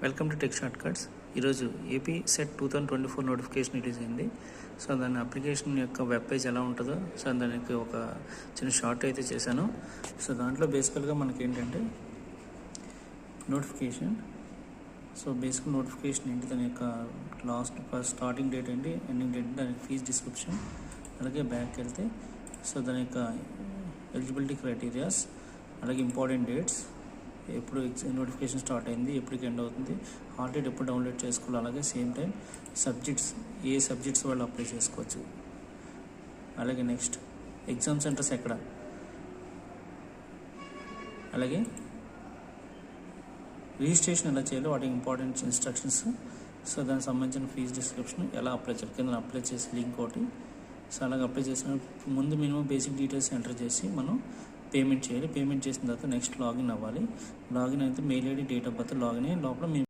Welcome to tech short cuts. ఈరోజు AP set 2024 notification release అయింది. So దాని application యొక్క వెబ్ పేజ్ ఎలా ఉంటుందో దానికి ఒక చిన్న షార్ట్ అయితే చేశాను. సో దాంట్లో బేసికల్గా మనకి ఏంటంటే నోటిఫికేషన్. సో బేసిక్ నోటిఫికేషన్ ఏంటి, దాని యొక్క స్టార్టింగ్ డేట్ ఏంటి, ఎండింగ్ డేట్ ఏంటి, దానికి ఫీజ్ డిస్క్రిప్షన్, అలాగే బ్యాక్ వెళ్తే సో దాని యొక్క ఎలిజిబిలిటీ క్రైటీరియాస్, అలాగే ఇంపార్టెంట్ డేట్స్, ఎప్పుడు నోటిఫికేషన్ స్టార్ట్ అయింది, ఎప్పటికి ఎండ్ అవుతుంది, హాల్ టికెట్ ఎప్పుడు డౌన్లోడ్ చేసుకోవాలి, అలాగే సేమ్ టైం సబ్జెక్ట్స్, ఏ సబ్జెక్ట్స్ వాళ్ళు అప్లై చేసుకోవచ్చు, అలాగే నెక్స్ట్ ఎగ్జామ్ సెంటర్స్ ఎక్కడ, అలాగే రిజిస్ట్రేషన్ ఎలా చేయాలో వాటి ఇంపార్టెంట్ ఇన్స్ట్రక్షన్స్. సో దానికి సంబంధించిన ఫీజ్ డిస్క్రిప్షన్, ఎలా అప్లై చేయాలి, కింద అప్లై చేసి లింక్ ఒకటి. సో అలాగే అప్లై చేసిన ముందు మినిమం బేసిక్ డీటెయిల్స్ ఎంటర్ చేసి మనం పేమెంట్ చేయాలి. పేమెంట్ చేసిన తర్వాత నెక్స్ట్ లాగిన్ అవ్వాలి. లాగిన్ అయితే mail ID, date of birth, login అయ్యి లోపల